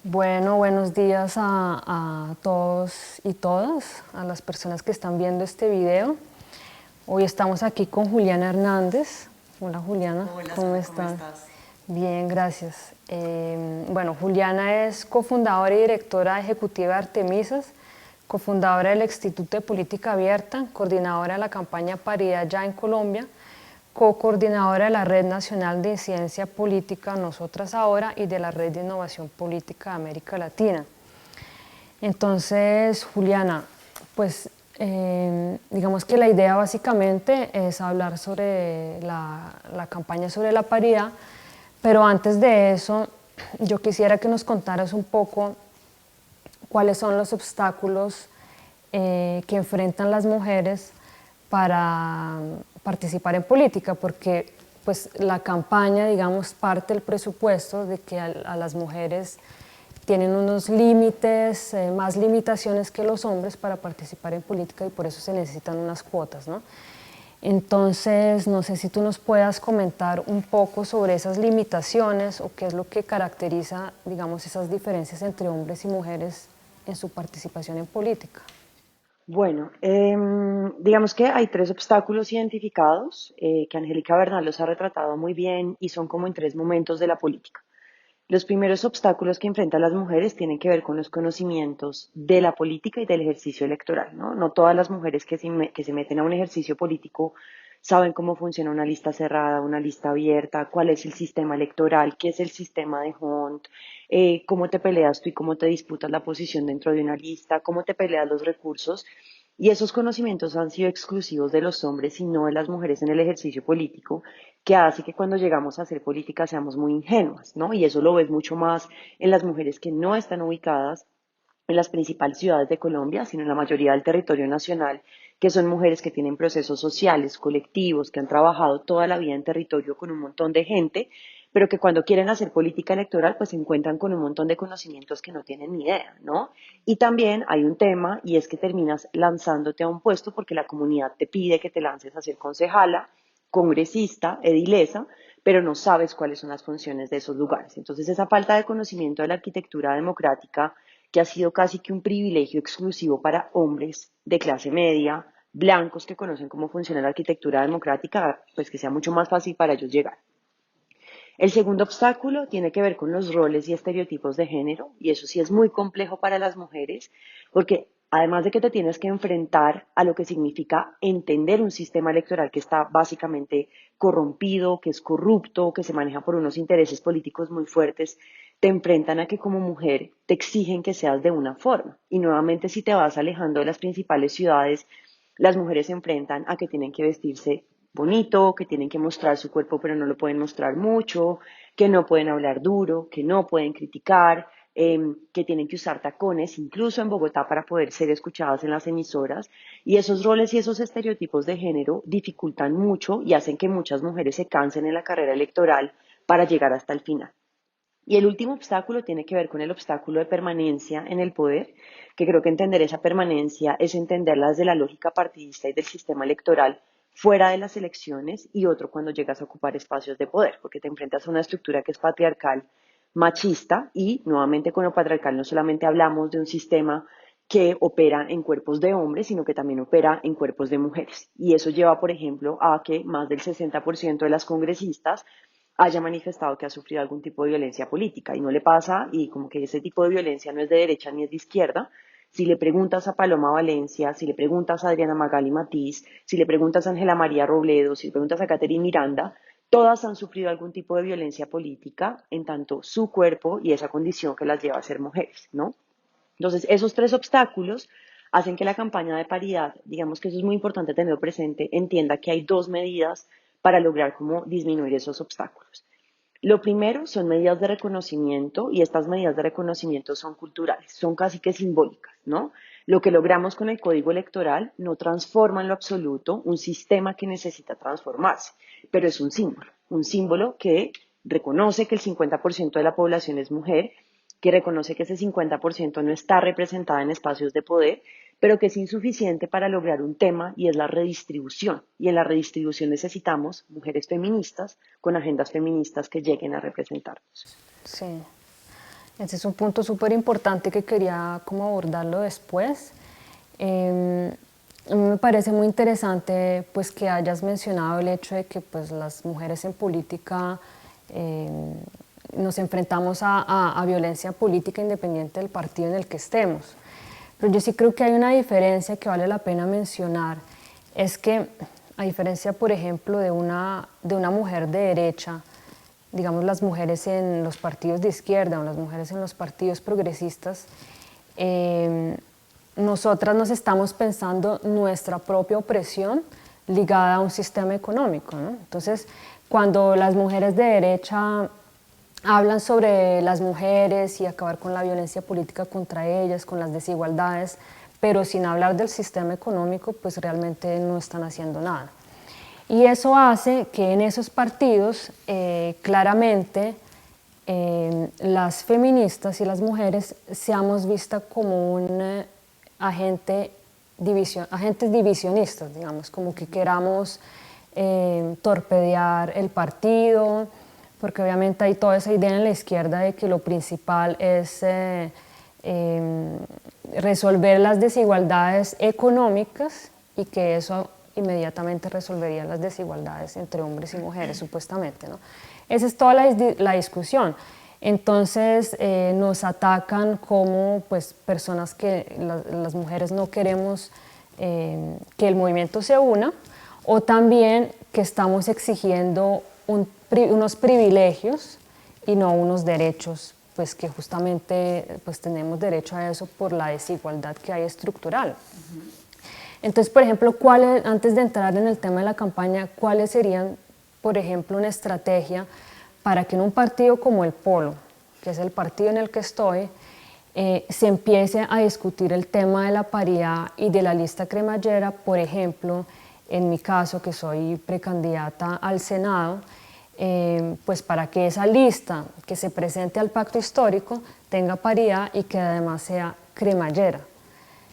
Bueno, buenos días a todos y todas, a las personas que están viendo este video. Hoy estamos aquí con Juliana Hernández. Hola Juliana, Hola, ¿cómo Sara, ¿cómo están? estás? Bien, gracias. Bueno, Juliana es cofundadora y directora ejecutiva de Artemisas, cofundadora del Instituto de Política Abierta, coordinadora de la campaña Paridad Ya en Colombia, co-coordinadora de la Red Nacional de Incidencia Política Nosotras Ahora y de la Red de Innovación Política de América Latina. Entonces, Juliana, pues digamos que la idea básicamente es hablar sobre la campaña sobre la paridad, pero antes de eso, yo quisiera que nos contaras un poco cuáles son los obstáculos que enfrentan las mujeres para participar en política, porque pues la campaña, digamos, parte del presupuesto de que a las mujeres tienen unos límites, más limitaciones que los hombres para participar en política y por eso se necesitan unas cuotas, ¿no? Entonces, no sé si tú nos puedas comentar un poco sobre esas limitaciones o qué es lo que caracteriza, digamos, esas diferencias entre hombres y mujeres en su participación en política. Bueno, digamos que hay tres obstáculos identificados que Angélica Bernal los ha retratado muy bien y son como en tres momentos de la política. Los primeros obstáculos que enfrentan las mujeres tienen que ver con los conocimientos de la política y del ejercicio electoral, ¿no? No todas las mujeres que se meten a un ejercicio político saben cómo funciona una lista cerrada, una lista abierta, cuál es el sistema electoral, qué es el sistema de Hunt, cómo te peleas tú y cómo te disputas la posición dentro de una lista, cómo te peleas los recursos. Y esos conocimientos han sido exclusivos de los hombres y no de las mujeres en el ejercicio político, que hace que cuando llegamos a hacer política seamos muy ingenuas, ¿no? Y eso lo ves mucho más en las mujeres que no están ubicadas en las principales ciudades de Colombia, sino en la mayoría del territorio nacional, que son mujeres que tienen procesos sociales, colectivos, que han trabajado toda la vida en territorio con un montón de gente, pero que cuando quieren hacer política electoral, pues se encuentran con un montón de conocimientos que no tienen ni idea, ¿no? Y también hay un tema, y es que terminas lanzándote a un puesto porque la comunidad te pide que te lances a ser concejala, congresista, edilesa, pero no sabes cuáles son las funciones de esos lugares. Entonces, esa falta de conocimiento de la arquitectura democrática, que ha sido casi que un privilegio exclusivo para hombres de clase media, blancos que conocen cómo funciona la arquitectura democrática, pues que sea mucho más fácil para ellos llegar. El segundo obstáculo tiene que ver con los roles y estereotipos de género, y eso sí es muy complejo para las mujeres, porque además de que te tienes que enfrentar a lo que significa entender un sistema electoral que está básicamente corrompido, que es corrupto, que se maneja por unos intereses políticos muy fuertes, te enfrentan a que como mujer te exigen que seas de una forma. Y nuevamente si te vas alejando de las principales ciudades, las mujeres se enfrentan a que tienen que vestirse bonito, que tienen que mostrar su cuerpo pero no lo pueden mostrar mucho, que no pueden hablar duro, que no pueden criticar, que tienen que usar tacones, incluso en Bogotá, para poder ser escuchadas en las emisoras. Y esos roles y esos estereotipos de género dificultan mucho y hacen que muchas mujeres se cansen en la carrera electoral para llegar hasta el final. Y el último obstáculo tiene que ver con el obstáculo de permanencia en el poder, que creo que entender esa permanencia es entenderla desde la lógica partidista y del sistema electoral fuera de las elecciones y otro cuando llegas a ocupar espacios de poder, porque te enfrentas a una estructura que es patriarcal, machista y nuevamente con lo patriarcal no solamente hablamos de un sistema que opera en cuerpos de hombres, sino que también opera en cuerpos de mujeres. Y eso lleva, por ejemplo, a que más del 60% de las congresistas haya manifestado que ha sufrido algún tipo de violencia política y no le pasa y como que ese tipo de violencia no es de derecha ni es de izquierda. Si le preguntas a Paloma Valencia, si le preguntas a Adriana Magali Matiz, si le preguntas a Ángela María Robledo, si le preguntas a Catherine Miranda, todas han sufrido algún tipo de violencia política en tanto su cuerpo y esa condición que las lleva a ser mujeres, ¿no? Entonces, esos tres obstáculos hacen que la campaña de paridad, digamos que eso es muy importante tenerlo presente, entienda que hay dos medidas para lograr cómo disminuir esos obstáculos. Lo primero son medidas de reconocimiento y estas medidas de reconocimiento son culturales, son casi que simbólicas, ¿no? Lo que logramos con el código electoral no transforma en lo absoluto un sistema que necesita transformarse, pero es un símbolo que reconoce que el 50% de la población es mujer, que reconoce que ese 50% no está representada en espacios de poder, pero que es insuficiente para lograr un tema y es la redistribución. Y en la redistribución necesitamos mujeres feministas con agendas feministas que lleguen a representarnos. Sí. Ese es un punto súper importante que quería como abordarlo después. A mí me parece muy interesante pues que hayas mencionado el hecho de que pues las mujeres en política eh, nos enfrentamos a violencia política independiente del partido en el que estemos. Pero yo sí creo que hay una diferencia que vale la pena mencionar, es que a diferencia, por ejemplo, de una mujer de derecha, digamos las mujeres en los partidos de izquierda o las mujeres en los partidos progresistas, nosotras nos estamos pensando nuestra propia opresión ligada a un sistema económico, ¿no? Entonces, cuando las mujeres de derecha hablan sobre las mujeres y acabar con la violencia política contra ellas, con las desigualdades, pero sin hablar del sistema económico, pues realmente no están haciendo nada. Y eso hace que en esos partidos claramente las feministas y las mujeres seamos vistas como un agentes divisionistas, digamos, como que queramos torpedear el partido, porque obviamente hay toda esa idea en la izquierda de que lo principal es resolver las desigualdades económicas y que eso inmediatamente resolvería las desigualdades entre hombres y mujeres, supuestamente, ¿no? Esa es toda la discusión. Entonces nos atacan como pues, personas que las mujeres no queremos que el movimiento se una, o también que estamos exigiendo unos privilegios y no unos derechos, pues que justamente pues, tenemos derecho a eso por la desigualdad que hay estructural. Entonces, por ejemplo, antes de entrar en el tema de la campaña, ¿cuáles serían, por ejemplo, una estrategia para que en un partido como el Polo, que es el partido en el que estoy, se empiece a discutir el tema de la paridad y de la lista cremallera? Por ejemplo, en mi caso, que soy precandidata al Senado, pues para que esa lista que se presente al pacto histórico tenga paridad y que además sea cremallera.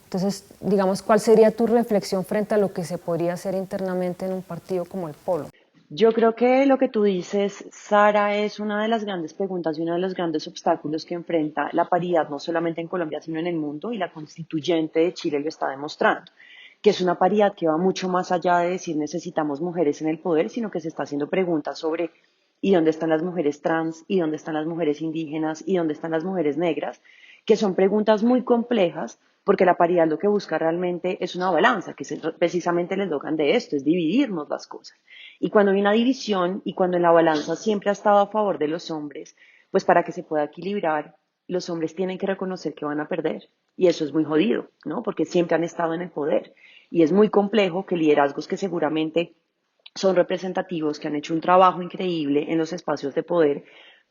Entonces, digamos, ¿cuál sería tu reflexión frente a lo que se podría hacer internamente en un partido como el Polo? Yo creo que lo que tú dices, Sara, es una de las grandes preguntas y uno de los grandes obstáculos que enfrenta la paridad, no solamente en Colombia, sino en el mundo, y la constituyente de Chile lo está demostrando, que es una paridad que va mucho más allá de decir necesitamos mujeres en el poder, sino que se está haciendo preguntas sobre ¿y dónde están las mujeres trans? ¿Y dónde están las mujeres indígenas? ¿Y dónde están las mujeres negras? Que son preguntas muy complejas porque la paridad lo que busca realmente es una balanza, que es precisamente el eslogan de esto, es dividirnos las cosas. Y cuando hay una división y cuando en la balanza siempre ha estado a favor de los hombres, pues para que se pueda equilibrar, los hombres tienen que reconocer que van a perder. Y eso es muy jodido, ¿no? Porque siempre han estado en el poder. Y es muy complejo que liderazgos que seguramente son representativos, que han hecho un trabajo increíble en los espacios de poder,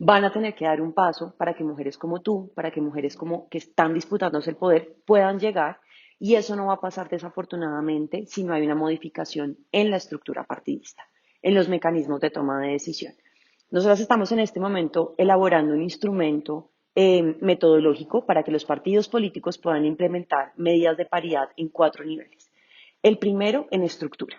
van a tener que dar un paso para que mujeres como tú, para que mujeres como que están disputándose el poder puedan llegar, y eso no va a pasar desafortunadamente si no hay una modificación en la estructura partidista, en los mecanismos de toma de decisión. Nosotros estamos en este momento elaborando un instrumento metodológico para que los partidos políticos puedan implementar medidas de paridad en 4 niveles. El primero, en estructura.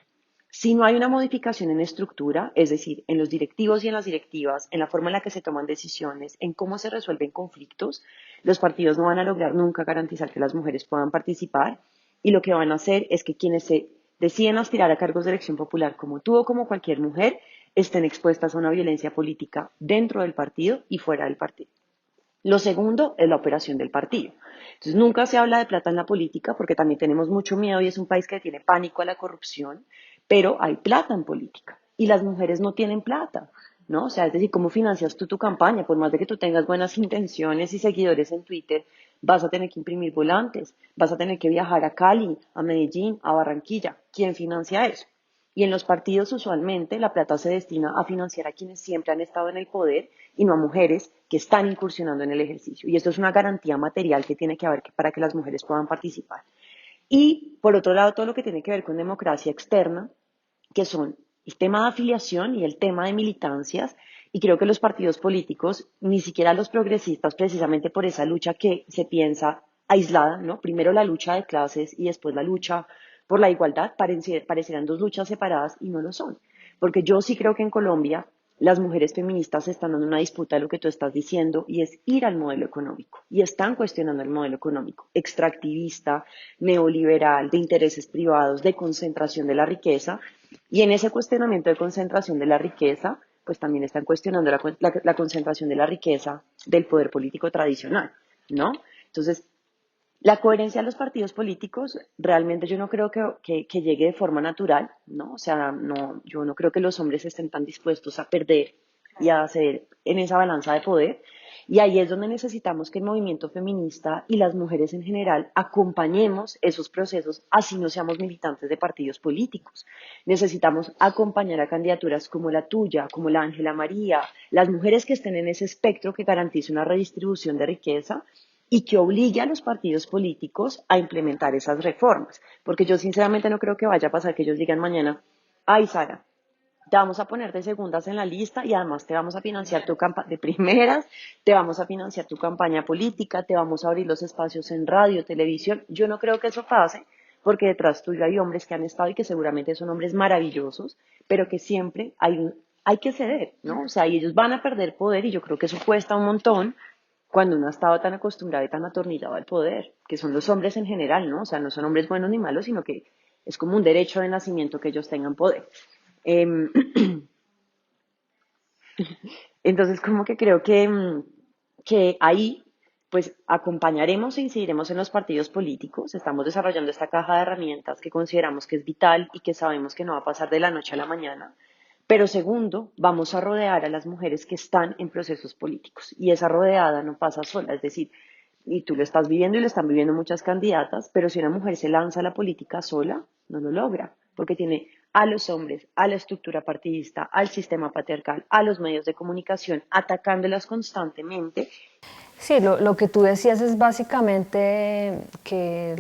Si no hay una modificación en estructura, es decir, en los directivos y en las directivas, en la forma en la que se toman decisiones, en cómo se resuelven conflictos, los partidos no van a lograr nunca garantizar que las mujeres puedan participar, y lo que van a hacer es que quienes se deciden aspirar a cargos de elección popular, como tú o como cualquier mujer, estén expuestas a una violencia política dentro del partido y fuera del partido. Lo segundo es la operación del partido. Entonces, nunca se habla de plata en la política porque también tenemos mucho miedo y es un país que tiene pánico a la corrupción, pero hay plata en política y las mujeres no tienen plata, ¿no? O sea, es decir, ¿cómo financias tú tu campaña? Por más de que tú tengas buenas intenciones y seguidores en Twitter, vas a tener que imprimir volantes, vas a tener que viajar a Cali, a Medellín, a Barranquilla. ¿Quién financia eso? Y en los partidos usualmente la plata se destina a financiar a quienes siempre han estado en el poder y no a mujeres que están incursionando en el ejercicio. Y esto es una garantía material que tiene que haber para que las mujeres puedan participar. Y por otro lado, todo lo que tiene que ver con democracia externa, que son el tema de afiliación y el tema de militancias. Y creo que los partidos políticos, ni siquiera los progresistas, precisamente por esa lucha que se piensa aislada, ¿no? Primero la lucha de clases y después la lucha por la igualdad, parecieran dos luchas separadas y no lo son. Porque yo sí creo que en Colombia las mujeres feministas están dando una disputa de lo que tú estás diciendo y es ir al modelo económico. Y están cuestionando el modelo económico extractivista, neoliberal, de intereses privados, de concentración de la riqueza. Y en ese cuestionamiento de concentración de la riqueza, pues también están cuestionando la concentración de la riqueza del poder político tradicional, ¿no? Entonces, la coherencia de los partidos políticos, realmente yo no creo que llegue de forma natural, ¿no? O sea, no, yo no creo que los hombres estén tan dispuestos a perder y a hacer en esa balanza de poder. Y ahí es donde necesitamos que el movimiento feminista y las mujeres en general acompañemos esos procesos, así no seamos militantes de partidos políticos. Necesitamos acompañar a candidaturas como la tuya, como la Ángela María, las mujeres que estén en ese espectro que garantice una redistribución de riqueza y que obligue a los partidos políticos a implementar esas reformas. Porque yo sinceramente no creo que vaya a pasar que ellos digan mañana, ay Sara, te vamos a poner de segundas en la lista y además te vamos a financiar tu campaña de primeras, te vamos a financiar tu campaña política, te vamos a abrir los espacios en radio, televisión. Yo no creo que eso pase porque detrás tuyo hay hombres que han estado y que seguramente son hombres maravillosos, pero que siempre hay que ceder, ¿no? O sea, y ellos van a perder poder y yo creo que eso cuesta un montón cuando uno ha estado tan acostumbrado y tan atornillado al poder, que son los hombres en general, ¿no? O sea, no son hombres buenos ni malos, sino que es como un derecho de nacimiento que ellos tengan poder. Eh, entonces, como que creo que ahí, pues, acompañaremos e incidiremos en los partidos políticos. Estamos desarrollando esta caja de herramientas que consideramos que es vital y que sabemos que no va a pasar de la noche a la mañana. Pero segundo, vamos a rodear a las mujeres que están en procesos políticos. Y esa rodeada no pasa sola, es decir, y tú lo estás viviendo y lo están viviendo muchas candidatas, pero si una mujer se lanza a la política sola, no lo logra, porque tiene a los hombres, a la estructura partidista, al sistema patriarcal, a los medios de comunicación, atacándolas constantemente. Sí, lo que tú decías es básicamente que